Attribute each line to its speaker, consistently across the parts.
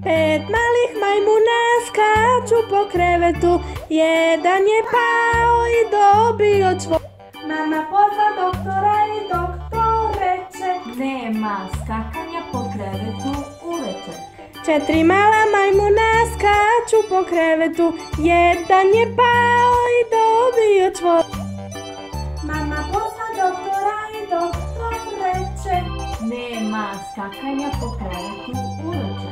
Speaker 1: 5 malih majmuna skaču po krevetu, jedan je pao i dobio čvor. Mama pozva doktora i doktor reče:
Speaker 2: nema skakanja po krevetu uveče.
Speaker 1: 4 mala majmuna skaču po krevetu, jedan je pao i dobio čvor. Mama pozva doktora i doktor reče:
Speaker 2: nema skakanja po krevetu uveče.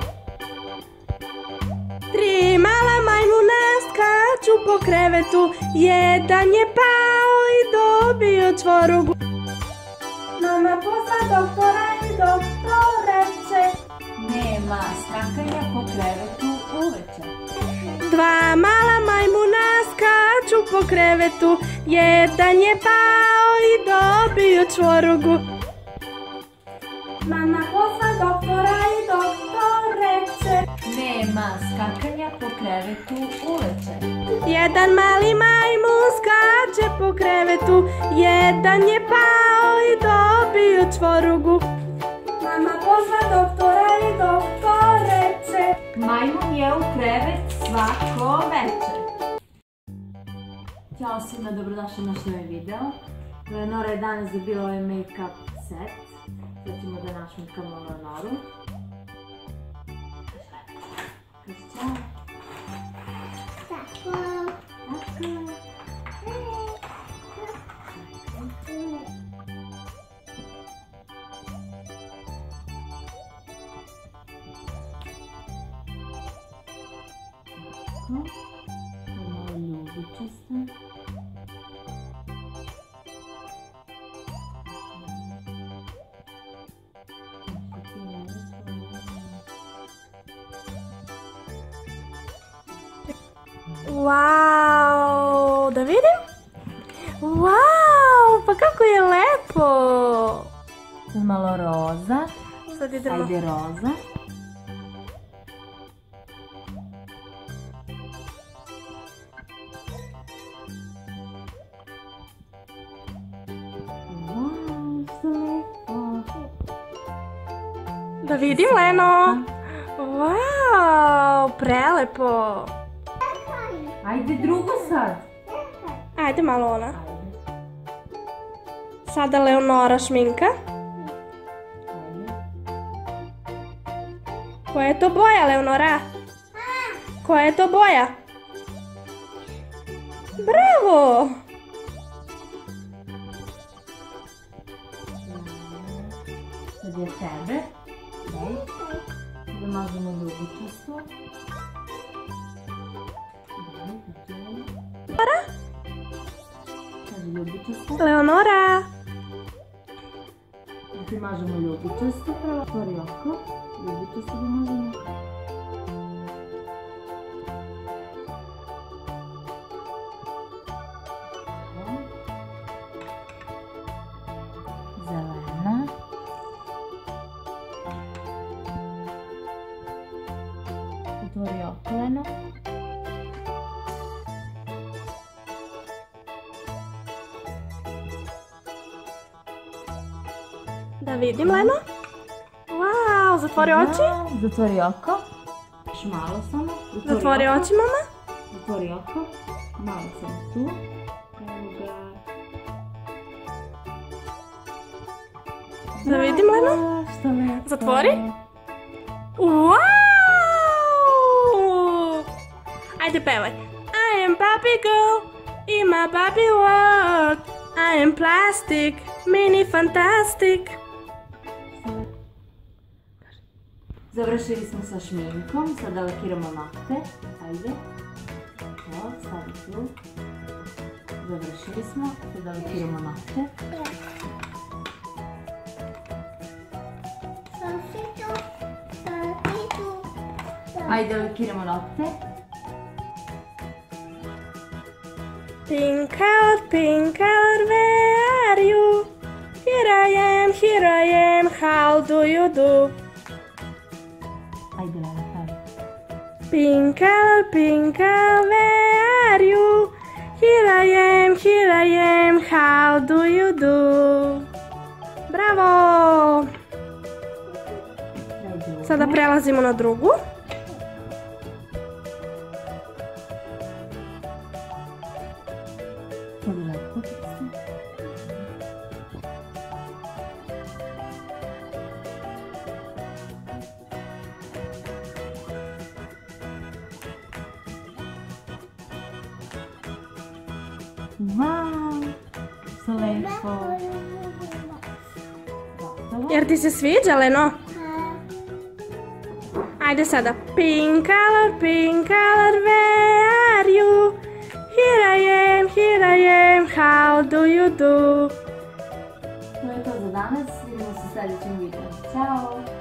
Speaker 1: 3 mala majmuna skaču po krevetu, jedan je pao i dobio čvorugu. Mama pozva doktora i doktor reče:
Speaker 2: nema skakanja po krevetu uveče.
Speaker 1: 2 mala majmuna skaču po krevetu, jedan je pao i dobio čvorugu. Mama pozva doktora i doktor reče:
Speaker 2: nema skakanja po krevetu uveče.
Speaker 1: jedan mali majmun skače po krevetu, jedan je pao i dobio čvorugu. Mama pozva doktora i doktor reče:
Speaker 2: Majmun je u krevet svako večer. Ćao svima, dobrodošli na naš novi video. Leonora je danas dobila ovaj make-up set. Sad ćemo da našminkamo Leonoru. Kaži čao.
Speaker 3: Tako.
Speaker 2: Tako. Malo ljubičasta.
Speaker 1: Wow, da vidim? Wow, pa kako je lepo!
Speaker 2: Malo roza.
Speaker 1: Sad idemo.
Speaker 2: Ajde roza. Wow, što lepo.
Speaker 1: Da vidim, Leno. Wow, prelepo.
Speaker 2: Ajde drugo sad.
Speaker 1: Ajde malo ona.
Speaker 2: Ajde.
Speaker 1: Sada Leonora šminka.
Speaker 2: Ajde.
Speaker 1: Koja je to boja, Leonora? Koja je to boja? Bravo!
Speaker 2: Sad je tebe. Daj. Da mažemo ljubičasto. Kaži ljubičasto.
Speaker 1: Leonora!
Speaker 2: Da ti mažemo ljubičasto. Otvori oko. Ljubičasto da mažemo. Zelena. Otvori oko, Leno.
Speaker 1: Da vidim, Leno. Wow, zatvori oči.
Speaker 2: Zatvori oko. Još malo samo.
Speaker 1: Zatvori oči, mama.
Speaker 2: Zatvori oko. Malo samo tu. Evo ga.
Speaker 1: Da vidim, Leno.
Speaker 2: Što lepo.
Speaker 1: Zatvori. Wow! Ajde pevaj. I am Barbie girl in my Barbie world. I am plastic, mini fantastic.
Speaker 2: Završili smo sa šminkom. Sada lakiramo nokte. Ajde. Evo, stavi tu. Završili smo. Sada lakiramo nokte. Ajde, lakiramo nokte.
Speaker 1: Pink color, where are you? Here I am, how do you do?
Speaker 2: Ajde, Lena, stavi.
Speaker 1: Pink color, where are you? Here I am, how do you do? Bravo!
Speaker 2: Daj drugu.
Speaker 1: Sada prelazimo na drugu.
Speaker 2: Wow, što lepo. Gotovo.
Speaker 1: Jer ti se sviđa, Leno? Ajde sada. Pink color, where are you? Here I am, how do you do?
Speaker 2: To je to za danas, vidimo se u sljedećem videu. Ćao!